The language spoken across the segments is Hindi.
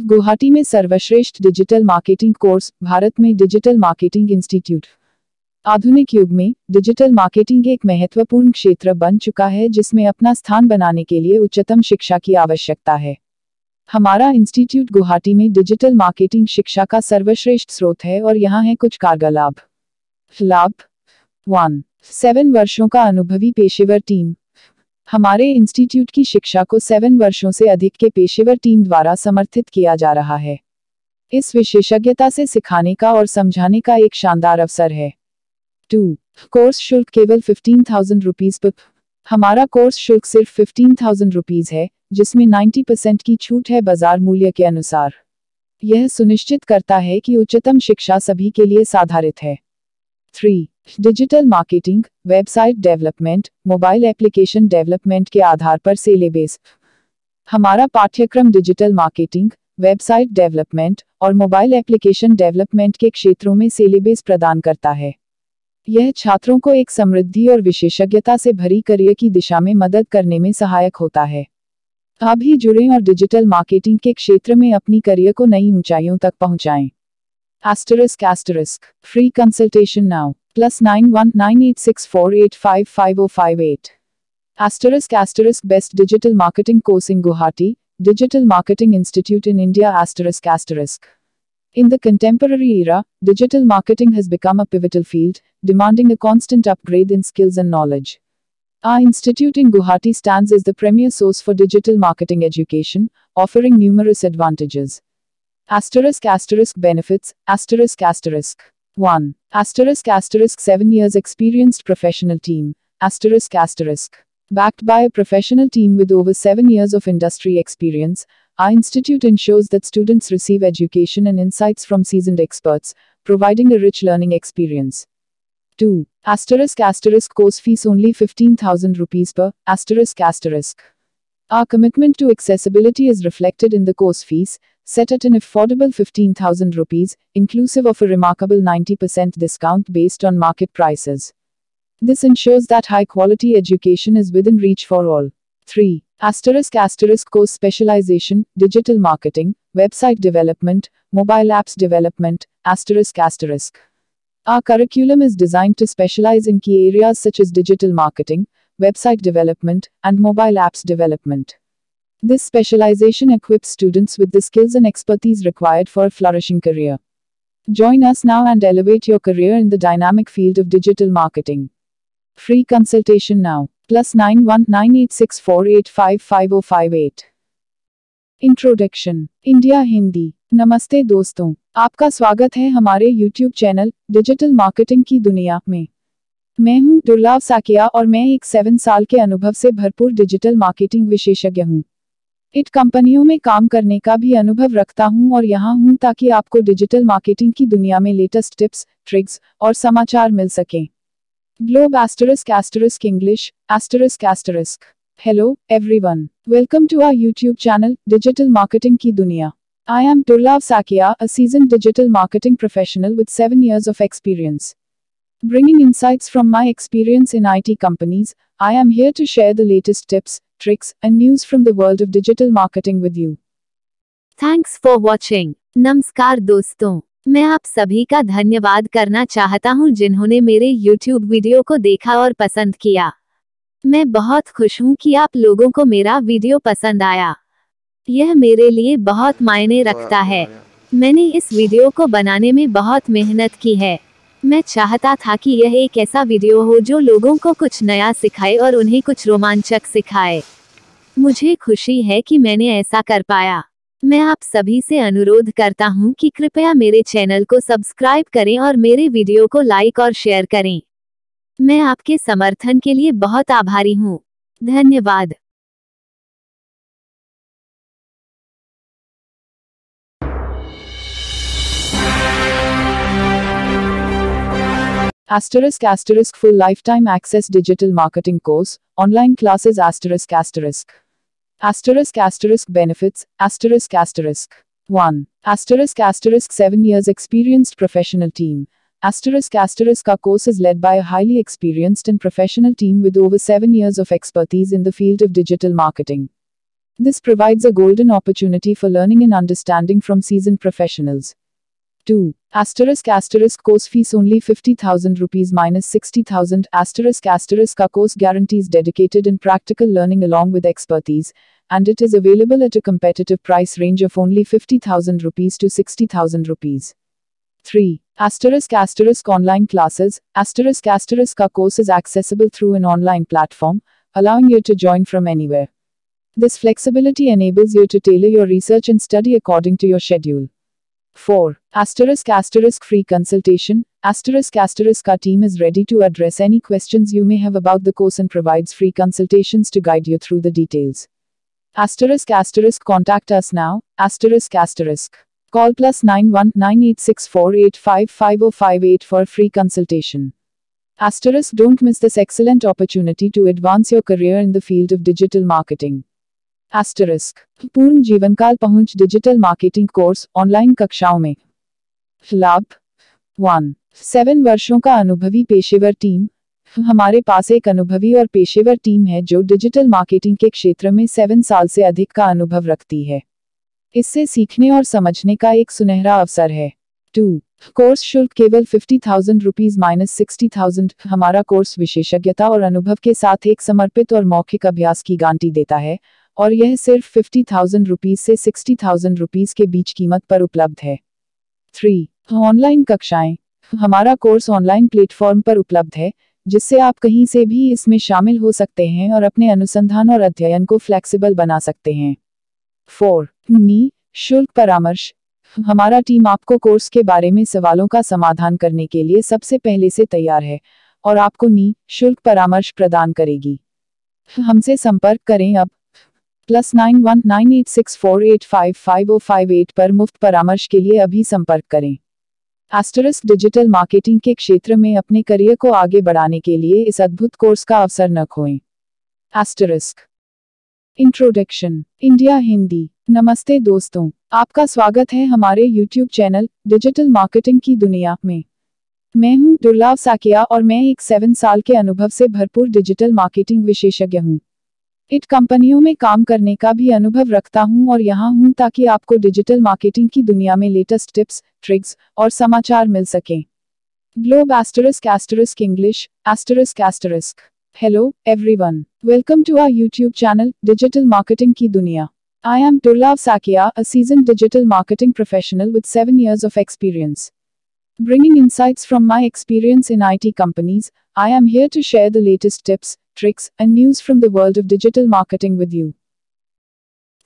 गुवाहाटी में सर्वश्रेष्ठ डिजिटल मार्केटिंग कोर्स, भारत में डिजिटल मार्केटिंग इंस्टीट्यूट। आधुनिक युग में डिजिटल मार्केटिंग एक महत्वपूर्ण क्षेत्र बन चुका है जिसमें अपना स्थान बनाने के लिए उच्चतम शिक्षा की आवश्यकता है। हमारा इंस्टीट्यूट गुवाहाटी में डिजिटल मार्केटिंग शिक्षा का सर्वश्रेष्ठ स्रोत है और यहाँ है कुछ कारगर लाभ। 1. 7 वर्षों का अनुभवी पेशेवर टीम। हमारे इंस्टीट्यूट की शिक्षा को 7 वर्षों से अधिक के पेशेवर टीम द्वारा समर्थित किया जा रहा है। इस विशेषज्ञता से सिखाने का और समझाने का एक शानदार अवसर है। 2. कोर्स शुल्क केवल 15,000 रुपीज पर। हमारा कोर्स शुल्क सिर्फ 15,000 रुपीज है, जिसमें 90% की छूट है बाजार मूल्य के अनुसार। यह सुनिश्चित करता है कि उच्चतम शिक्षा सभी के लिए साधारित है। 3. Digital marketing, website development, mobile application development के आधार पर सिलेबस। हमारा पाठ्यक्रम डिजिटल मार्केटिंग, वेबसाइट डेवलपमेंट और मोबाइल एप्लीकेशन डेवलपमेंट के क्षेत्रों में सिलेबस प्रदान करता है। यह छात्रों को एक समृद्धि और विशेषज्ञता से भरी करियर की दिशा में मदद करने में सहायक होता है। आप भी जुड़ें और डिजिटल मार्केटिंग के क्षेत्र में अपनी करियर को नई ऊंचाइयों तक पहुंचाएं। *** Free consultation now. +919864855058. *** Best digital marketing course in Guwahati, Digital Marketing Institute in India. In the contemporary era, digital marketing has become a pivotal field, demanding a constant upgrade in skills and knowledge. Our institute in Guwahati stands as the premier source for digital marketing education, offering numerous advantages. Benefits. 1. 7 years experienced professional team. Backed by a professional team with over 7 years of industry experience, our institute ensures that students receive education and insights from seasoned experts, providing a rich learning experience. 2. Course fees only 15,000 rupees per. Our commitment to accessibility is reflected in the course fees, set at an affordable 15,000 rupees, inclusive of a remarkable 90% discount based on market prices. This ensures that high-quality education is within reach for all. 3. Course specialization, digital marketing, website development, mobile apps development, Our curriculum is designed to specialize in key areas such as digital marketing, website development, and mobile apps development. This specialization equips students with the skills and expertise required for a flourishing career. Join us now and elevate your career in the dynamic field of digital marketing. Free consultation now. +919864855058. Introduction. India Hindi. नमस्ते दोस्तों, आपका स्वागत है हमारे YouTube चैनल डिजिटल मार्केटिंग की दुनिया में। मैं हूं दुर्लभ साकिया और मैं एक 7 साल के अनुभव से भरपूर डिजिटल मार्केटिंग विशेषज्ञ हूं। इट कंपनियों में काम करने का भी अनुभव रखता हूं और यहां हूं ताकि आपको डिजिटल मार्केटिंग की दुनिया में लेटेस्ट टिप्स, ट्रिक्स और समाचार मिल सकें। Globe ** English **. Hello, everyone. Welcome to our YouTube channel, Digital Marketing की दुनिया. I am Durlab Sakia, a seasoned digital marketing professional with 7 years of experience. Bringing insights from my experience in IT companies, I am here to share the latest tips, tricks, and news from the world of digital marketing with you. Thanks for watching. नमस्कार दोस्तों, मैं आप सभी का धन्यवाद करना चाहता हूं जिन्होंने मेरे YouTube वीडियो को देखा और पसंद किया। मैं बहुत खुश हूं कि आप लोगों को मेरा वीडियो पसंद आया। यह मेरे लिए बहुत मायने रखता है। मैंने इस वीडियो को बनाने में बहुत मेहनत की है। मैं चाहता था कि यह एक ऐसा वीडियो हो जो लोगों को कुछ नया सिखाए और उन्हें कुछ रोमांचक सिखाए। मुझे खुशी है कि मैंने ऐसा कर पाया। मैं आप सभी से अनुरोध करता हूं कि कृपया मेरे चैनल को सब्सक्राइब करें और मेरे वीडियो को लाइक और शेयर करें। मैं आपके समर्थन के लिए बहुत आभारी हूं। धन्यवाद। ** Full lifetime access digital marketing course, online classes ***. Benefits ** 1. ** 7 years experienced professional team. Our course is led by a highly experienced and professional team with over 7 years of expertise in the field of digital marketing. This provides a golden opportunity for learning and understanding from seasoned professionals. 2. ** course fees only 50,000 rupees minus 60,000 ** का course guarantees dedicated and practical learning along with expertise, and it is available at a competitive price range of only 50,000 rupees to 60,000 rupees. 3. ** online classes ** का course is accessible through an online platform, allowing you to join from anywhere. This flexibility enables you to tailor your research and study according to your schedule. 4. ** free consultation ** का team is ready to address any questions you may have about the course and provides free consultations to guide you through the details. ** contact us now ** call +91 9864855058 for free consultation. * don't miss this excellent opportunity to advance your career in the field of digital marketing. * पूर्ण जीवनकाल पहुंच डिजिटल मार्केटिंग कोर्स ऑनलाइन कक्षाओं में लाभ 1. 7 वर्षों का अनुभवी पेशेवर टीम हमारे पास एक अनुभवी और पेशेवर टीम है जो डिजिटल मार्केटिंग के क्षेत्र में 7 साल से अधिक का अनुभव रखती है. इससे सीखने और समझने का एक सुनहरा अवसर है. 2. कोर्स शुल्क केवल 50,000 रुपीज माइनस 60,000 हमारा कोर्स विशेषज्ञता और अनुभव के साथ एक समर्पित और मौखिक अभ्यास की गारंटी देता है, और यह सिर्फ 50,000 रुपीज से 60,000 रुपीज के बीच कीमत पर उपलब्ध है. 3. ऑनलाइन कक्षाएं हमारा कोर्स ऑनलाइन प्लेटफॉर्म पर उपलब्ध है, जिससे आप कहीं से भी इसमें शामिल हो सकते हैं और अपने अनुसंधान और अध्ययन को फ्लेक्सिबल बना सकते हैं. 4. शुल्क परामर्श हमारा टीम आपको कोर्स के बारे में सवालों का समाधान करने के लिए सबसे पहले से तैयार है और आपको शुल्क परामर्श प्रदान करेगी. हमसे संपर्क करें अब +91 9864855058 पर मुफ्त परामर्श के लिए अभी संपर्क करें. * डिजिटल मार्केटिंग के क्षेत्र में अपने करियर को आगे बढ़ाने के लिए इस अद्भुत कोर्स का अवसर न खोएं. * इंट्रोडक्शन इंडिया हिंदी नमस्ते दोस्तों, आपका स्वागत है हमारे YouTube चैनल डिजिटल मार्केटिंग की दुनिया में. मैं हूं दुर्लभ साकिया और मैं एक 7 साल के अनुभव से भरपूर डिजिटल मार्केटिंग विशेषज्ञ हूं. इट कंपनियों में काम करने का भी अनुभव रखता हूं और यहां हूं ताकि आपको डिजिटल मार्केटिंग की दुनिया में लेटेस्ट टिप्स, ट्रिक्स और समाचार मिल सकें. Globe ** English ** hello everyone, welcome to our YouTube channel digital marketing की दुनिया. I am Durlav Sakia, a seasoned digital marketing professional with 7 years of experience. Bringing insights from my experience in IT companies, I am here to share the latest tips, tricks, and news from the world of digital marketing with you.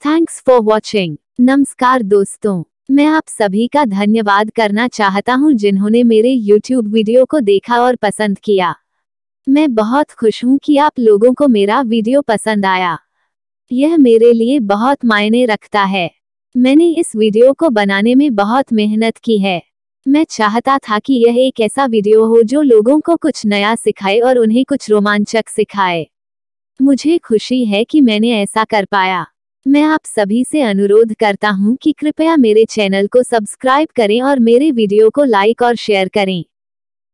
Thanks for watching. नमस्कार दोस्तों, मैं आप सभी का धन्यवाद करना चाहता हूं जिन्होंने मेरे YouTube वीडियो को देखा और पसंद किया. मैं बहुत खुश हूं कि आप लोगों को मेरा वीडियो पसंद आया. यह मेरे लिए बहुत मायने रखता है. मैंने इस वीडियो को बनाने में बहुत मेहनत की है. मैं चाहता था कि यह एक ऐसा वीडियो हो जो लोगों को कुछ नया सिखाए और उन्हें कुछ रोमांचक सिखाए. मुझे खुशी है कि मैंने ऐसा कर पाया. मैं आप सभी से अनुरोध करता हूं कि कृपया मेरे चैनल को सब्सक्राइब करें और मेरे वीडियो को लाइक और शेयर करें.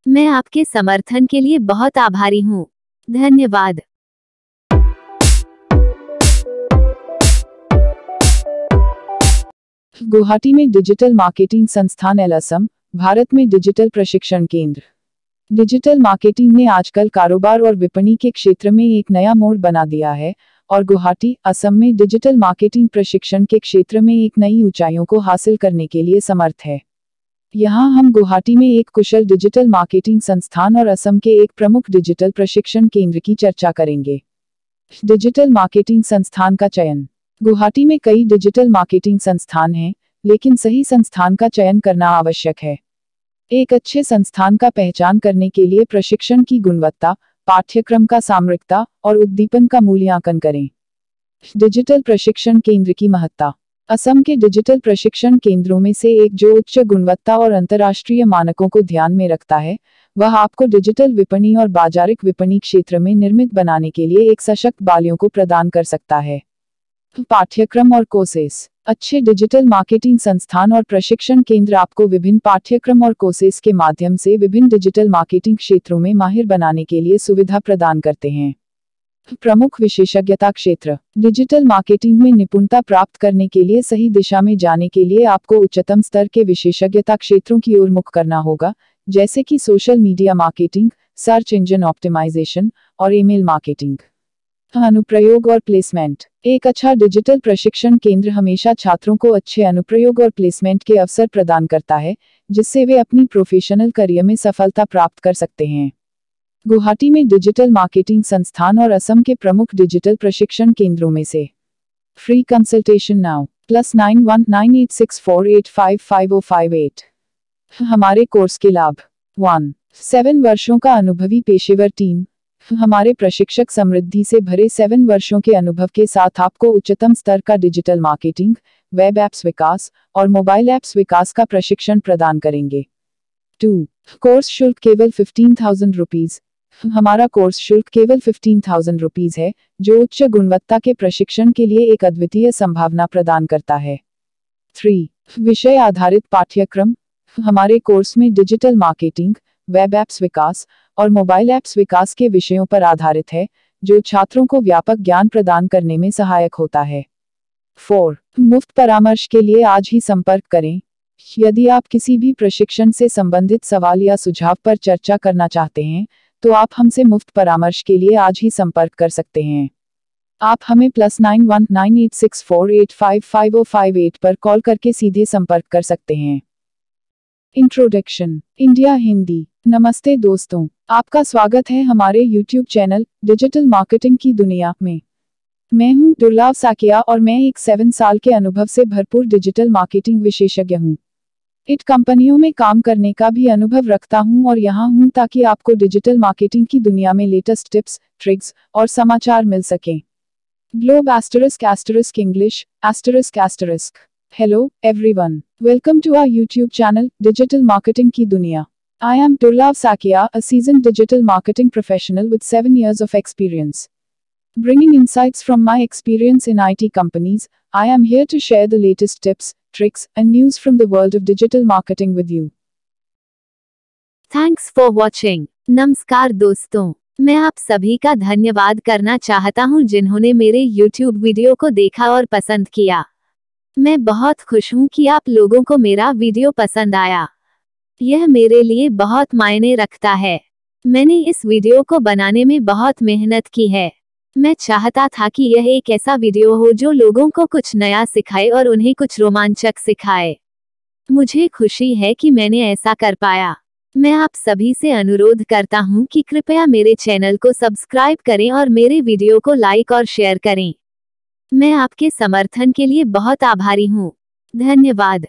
मैं आपके समर्थन के लिए बहुत आभारी हूं. धन्यवाद. गुवाहाटी में डिजिटल मार्केटिंग संस्थान असम, भारत में डिजिटल प्रशिक्षण केंद्र. डिजिटल मार्केटिंग ने आजकल कारोबार और विपणन के क्षेत्र में एक नया मोड़ बना दिया है और गुवाहाटी, असम में डिजिटल मार्केटिंग प्रशिक्षण के क्षेत्र में एक नई ऊंचाइयों को हासिल करने के लिए समर्थ है. यहाँ हम गुवाहाटी में एक कुशल डिजिटल मार्केटिंग संस्थान और असम के एक प्रमुख डिजिटल प्रशिक्षण केंद्र की चर्चा करेंगे. डिजिटल मार्केटिंग संस्थान का चयन. गुवाहाटी में कई डिजिटल मार्केटिंग संस्थान हैं, लेकिन सही संस्थान का चयन करना आवश्यक है. एक अच्छे संस्थान का पहचान करने के लिए प्रशिक्षण की गुणवत्ता, पाठ्यक्रम का सामरिकता और उद्दीपन का मूल्यांकन करें. डिजिटल प्रशिक्षण केंद्र की महत्ता. असम के डिजिटल प्रशिक्षण केंद्रों में से एक जो उच्च गुणवत्ता और अंतर्राष्ट्रीय मानकों को ध्यान में रखता है, वह आपको डिजिटल विपणन और बाजारिक विपणन क्षेत्र में निर्मित बनाने के लिए एक सशक्त बालियों को प्रदान कर सकता है. पाठ्यक्रम और कोर्सेस. अच्छे डिजिटल मार्केटिंग संस्थान और प्रशिक्षण केंद्र आपको विभिन्न पाठ्यक्रम और कोर्सेस के माध्यम से विभिन्न डिजिटल मार्केटिंग क्षेत्रों में माहिर बनाने के लिए सुविधा प्रदान करते हैं. प्रमुख विशेषज्ञता क्षेत्र। डिजिटल मार्केटिंग में निपुणता प्राप्त करने के लिए सही दिशा में जाने के लिए आपको उच्चतम स्तर के विशेषज्ञता क्षेत्रों की ओर मुख करना होगा, जैसे कि social media marketing, search engine optimisation और ईमेल मार्केटिंग। अनुप्रयोग और प्लेसमेंट। एक अच्छा डिजिटल प्रशिक्षण केंद्र हमेशा छात्रों को अच्छे अनुप्रयोग और प्लेसमेंट के अवसर प्रदान करता है, जिससे वे अपनी प्रोफेशनल करियर में सफलता प्राप्त कर सकते हैं। गुवाहाटी में डिजिटल मार्केटिंग संस्थान और असम के प्रमुख डिजिटल प्रशिक्षण केंद्रों में से। Free consultation now +919864855058। हमारे कोर्स के लाभ। 1. 7 वर्षों का अनुभवी पेशेवर टीम। हमारे प्रशिक्षक समृद्धि से भरे 7 वर्षों के अनुभव के साथ आपको उच्चतम स्तर का डिजिटल मार्केटिंग, वेब एप्स विकास और मोबाइल एप्स विकास का प्रशिक्षण प्रदान करेंगे। 2. कोर्स शुल्क केवल 15,000 रुपीज। हमारा कोर्स शुल्क केवल 15,000 रुपीज है, जो उच्च गुणवत्ता के प्रशिक्षण के लिए एक अद्वितीय संभावना प्रदान करता है। 3. विषय आधारित पाठ्यक्रम। हमारे कोर्स में डिजिटल मार्केटिंग, वेब एप्स विकास और मोबाइल एप्स विकास के विषयों पर आधारित है, जो छात्रों को व्यापक ज्ञान प्रदान करने में सहायक होता है। 4. मुफ्त परामर्श के लिए आज ही संपर्क करें। यदि आप किसी भी प्रशिक्षण से संबंधित सवाल या सुझाव पर चर्चा करना चाहते हैं, तो आप हमसे मुफ्त परामर्श के लिए आज ही संपर्क कर सकते हैं। आप हमें +919864855058 पर कॉल करके सीधे संपर्क कर सकते हैं। इंट्रोडक्शन। इंडिया हिंदी। नमस्ते दोस्तों, आपका स्वागत है हमारे YouTube चैनल डिजिटल मार्केटिंग की दुनिया में। मैं हूं दुर्लभ साकिया और मैं एक 7 साल के अनुभव से भरपूर डिजिटल मार्केटिंग विशेषज्ञ हूं। इट कंपनियों में काम करने का भी अनुभव रखता हूं और यहां हूं ताकि आपको डिजिटल मार्केटिंग की दुनिया में लेटेस्ट टिप्स, ट्रिक्स और समाचार मिल सकें। Globe *** English ***. Hello, everyone. Welcome to our YouTube channel, Digital Marketing की दुनिया. I am Durlav Sakia, a seasoned digital marketing professional with 7 years of experience. Bringing insights from my experience in IT companies, I am here to share the latest tips, tricks, and news from the world of digital marketing with you. Thanks for watching. नमस्कार दोस्तों, मैं आप सभी का धन्यवाद करना चाहता हूं जिन्होंने मेरे YouTube वीडियो को देखा और पसंद किया। मैं बहुत खुश हूं कि आप लोगों को मेरा वीडियो पसंद आया। यह मेरे लिए बहुत मायने रखता है। मैंने इस वीडियो को बनाने में बहुत मेहनत की है। मैं चाहता था कि यह एक ऐसा वीडियो हो जो लोगों को कुछ नया सिखाए और उन्हें कुछ रोमांचक सिखाए। मुझे खुशी है कि मैंने ऐसा कर पाया। मैं आप सभी से अनुरोध करता हूं कि कृपया मेरे चैनल को सब्सक्राइब करें और मेरे वीडियो को लाइक और शेयर करें। मैं आपके समर्थन के लिए बहुत आभारी हूं। धन्यवाद।